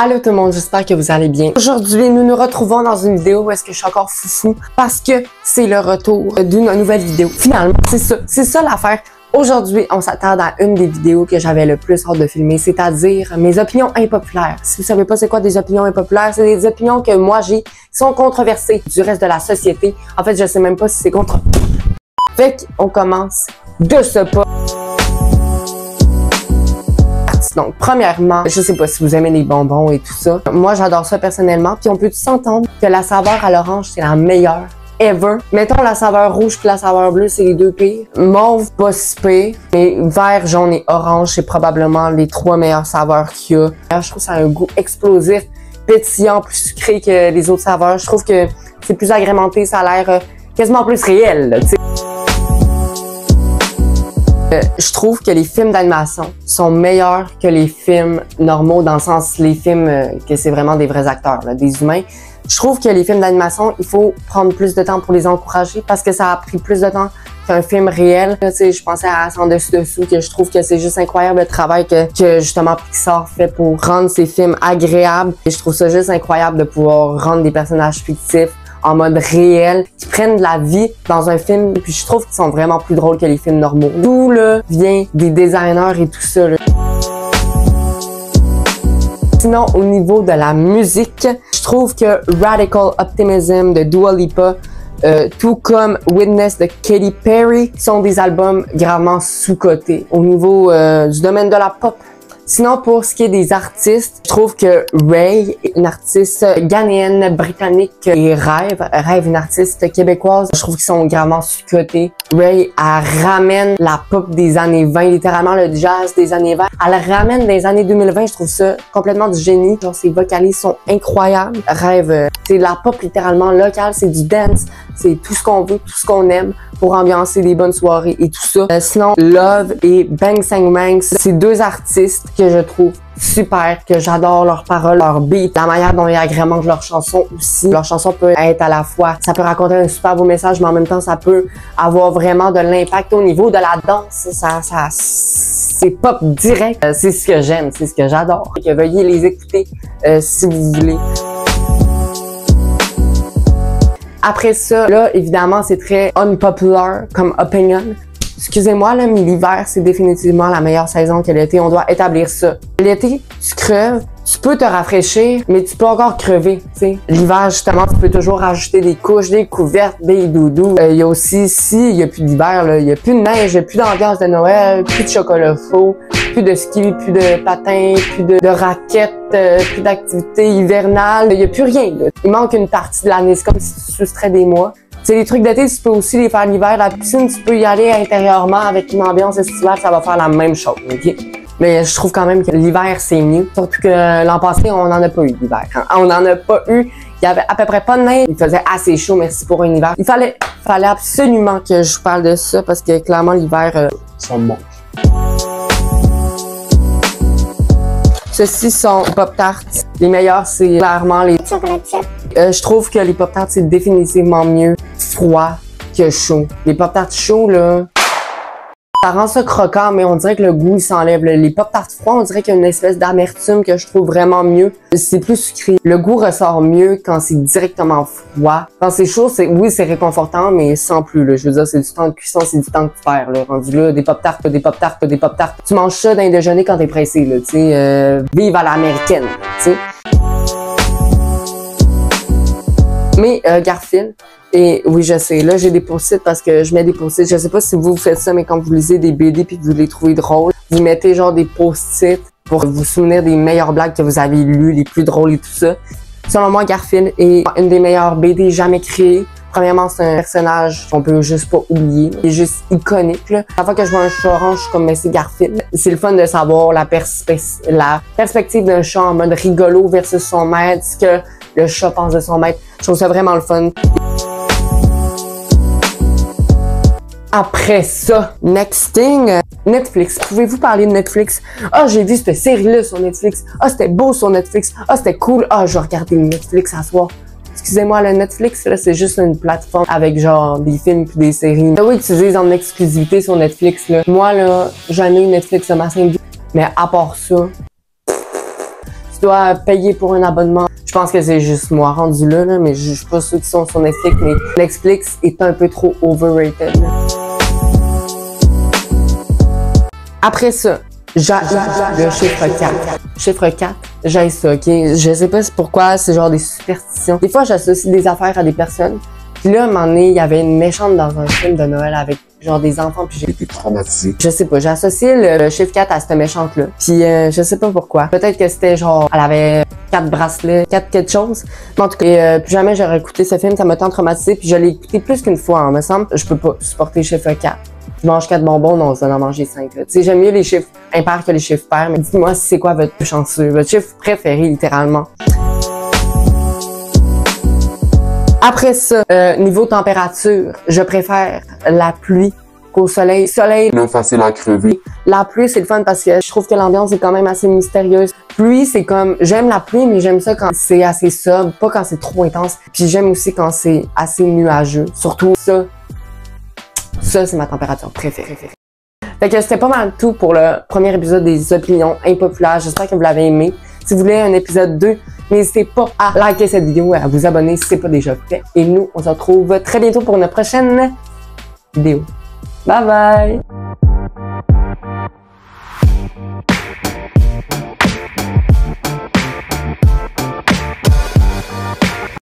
Allô tout le monde, j'espère que vous allez bien. Aujourd'hui, nous nous retrouvons dans une vidéo où est-ce que je suis encore foufou parce que c'est le retour d'une nouvelle vidéo. Finalement, c'est ça l'affaire. Aujourd'hui, on s'attarde à une des vidéos que j'avais le plus hâte de filmer, c'est-à-dire mes opinions impopulaires. Si vous savez pas c'est quoi des opinions impopulaires, c'est des opinions que moi j'ai qui sont controversées du reste de la société. En fait, je sais même pas si c'est contre. Fait qu'on commence de ce pas. Donc, premièrement, je sais pas si vous aimez les bonbons et tout ça. Moi, j'adore ça personnellement. Puis on peut s'entendre que la saveur à l'orange, c'est la meilleure ever. Mettons la saveur rouge puis la saveur bleue, c'est les deux pires. Mauve, pas si pire. Mais vert, jaune et orange, c'est probablement les trois meilleures saveurs qu'il y a. Je trouve que ça a un goût explosif, pétillant, plus sucré que les autres saveurs. Je trouve que c'est plus agrémenté, ça a l'air quasiment plus réel, tu sais. Je trouve que les films d'animation sont meilleurs que les films normaux, dans le sens les films que c'est vraiment des vrais acteurs, là, des humains. Je trouve que les films d'animation, il faut prendre plus de temps pour les encourager parce que ça a pris plus de temps qu'un film réel. Tu sais, je pensais à Sans Dessus-Dessous, que je trouve que c'est juste incroyable le travail que justement Pixar fait pour rendre ces films agréables. Et je trouve ça juste incroyable de pouvoir rendre des personnages fictifs en mode réel, qui prennent de la vie dans un film, puis je trouve qu'ils sont vraiment plus drôles que les films normaux. Tout là vient des designers et tout ça. Là. Sinon, au niveau de la musique, je trouve que Radical Optimism de Dua Lipa, tout comme Witness de Katy Perry, sont des albums gravement sous-cotés au niveau du domaine de la pop. Sinon, pour ce qui est des artistes, je trouve que Ray, une artiste ghanéenne, britannique, et Rêve, une artiste québécoise, je trouve qu'ils sont gravement sous-cotés. Ray, elle ramène la pop des années 20, littéralement le jazz des années 20. Elle ramène des années 2020, je trouve ça complètement du génie. Genre, ses vocalises sont incroyables. Rêve, c'est la pop littéralement locale, c'est du dance, c'est tout ce qu'on veut, tout ce qu'on aime pour ambiancer des bonnes soirées et tout ça. Sinon, Love et Bang Sang Bang, c'est deux artistes que je trouve super, que j'adore leurs paroles, leurs beats, la manière dont ils agrémentent leurs chansons aussi. Leur chanson peut être à la fois, ça peut raconter un super beau message, mais en même temps, ça peut avoir vraiment de l'impact au niveau de la danse. C'est pop direct. C'est ce que j'aime, c'est ce que j'adore. Veuillez les écouter si vous voulez. Après ça, là, évidemment, c'est très unpopular comme opinion. Excusez-moi, là, mais l'hiver, c'est définitivement la meilleure saison que l'été. On doit établir ça. L'été, tu creves, tu peux te rafraîchir, mais tu peux encore crever, tu sais. L'hiver, justement, tu peux toujours rajouter des couches, des couvertes, des doudous. Il y a aussi, il y a plus d'hiver, là, il y a plus de neige, il y a plus d'ambiance de Noël, plus de chocolat chaud, plus de ski, plus de patins, plus de raquettes, plus d'activités hivernales. Il y a plus rien, là. Il manque une partie de l'année. C'est comme si tu soustrais des mois. C'est les trucs d'été, tu peux aussi les faire l'hiver. La piscine, tu peux y aller intérieurement avec une ambiance estivale, ça va faire la même chose, ok? Mais je trouve quand même que l'hiver, c'est mieux. Surtout que l'an passé, on n'en a pas eu l'hiver. On n'en a pas eu. Il y avait à peu près pas de neige. Il faisait assez chaud, merci pour un hiver. Il fallait absolument que je vous parle de ça parce que clairement, l'hiver, sont bons. Ceux-ci sont Pop-Tarts. Les meilleurs, c'est clairement les chocolat chip. Je trouve que les Pop-Tarts, c'est définitivement mieux froid que chaud. Les Pop-Tarts chauds, là, ça rend ça croquant, mais on dirait que le goût, il s'enlève. Les Pop-Tarts froids, on dirait qu'il y a une espèce d'amertume que je trouve vraiment mieux. C'est plus sucré. Le goût ressort mieux quand c'est directement froid. Quand c'est chaud, oui, c'est réconfortant, mais sans plus, là. Je veux dire, c'est du temps de cuisson, c'est du temps que tu perds, là. Rendu là, des Pop-Tarts, des Pop-Tarts, des Pop-Tarts. Tu manges ça d'un déjeuner quand t'es pressé, là, tu sais. Vive à l'américaine, tu sais. Mais Garfield, et oui, je sais, là, j'ai des post-it parce que je mets des post-it. Je sais pas si vous faites ça, mais quand vous lisez des BD puis que vous les trouvez drôles, vous mettez genre des post-it pour vous souvenir des meilleures blagues que vous avez lues, les plus drôles et tout ça. Selon moi, Garfield est une des meilleures BD jamais créées. Premièrement, c'est un personnage qu'on peut juste pas oublier. Il est juste iconique, là. Chaque fois que je vois un chat orange, je suis comme, mais c'est Garfield. C'est le fun de savoir la perspective d'un chat en mode rigolo versus son maître, ce que le chat pense de son maître. Je trouve ça vraiment le fun. Après ça, next thing, Netflix. Pouvez-vous parler de Netflix? Ah, j'ai vu cette série-là sur Netflix. Ah, c'était beau sur Netflix. Ah, c'était cool. Ah, je vais regarder Netflix à soir. Excusez-moi, le Netflix, là, c'est juste une plateforme avec genre des films puis des séries. Oui, utilisés en exclusivité sur Netflix, là. Moi, là, j'en ai eu Netflix de ma simple vie. Mais à part ça, dois payer pour un abonnement. Je pense que c'est juste moi rendu là, mais je suis pas sûr qu'ils sont sur Netflix, mais Netflix est un peu trop overrated. Après ça, j'ai le chiffre 4. Chiffre 4, j'ai ça, ok? Je sais pas pourquoi, c'est genre des superstitions. Des fois, j'associe des affaires à des personnes. Puis là, à un moment donné, il y avait une méchante dans un film de Noël avec genre des enfants, puis j'ai été traumatisée. Je sais pas, j'ai associé le chiffre 4 à cette méchante-là. Puis je sais pas pourquoi. Peut-être que c'était genre, elle avait 4 bracelets, 4 quelque chose. Mais en tout cas, plus jamais j'aurais écouté ce film, ça m'a tant traumatisé. Puis je l'ai écouté plus qu'une fois, hein, me semble. Je peux pas supporter le chiffre 4. Je mange 4 bonbons, non, je vais en manger 5. Tu sais, j'aime mieux les chiffres impairs que les chiffres pairs, mais dites-moi c'est quoi votre chanceux, votre chiffre préféré, littéralement. Après ça, niveau température, je préfère la pluie qu'au soleil. Soleil, Le facile à crever. la pluie, c'est le fun parce que je trouve que l'ambiance est quand même assez mystérieuse. Pluie, c'est comme, j'aime la pluie, mais j'aime ça quand c'est assez sobre, pas quand c'est trop intense. Puis j'aime aussi quand c'est assez nuageux. Surtout ça, c'est ma température préférée. Fait que c'était pas mal tout pour le premier épisode des opinions impopulaires. J'espère que vous l'avez aimé. Si vous voulez un épisode 2, n'hésitez pas à liker cette vidéo et à vous abonner si c'est pas déjà fait. Et nous, on se retrouve très bientôt pour une prochaine vidéo. Bye bye!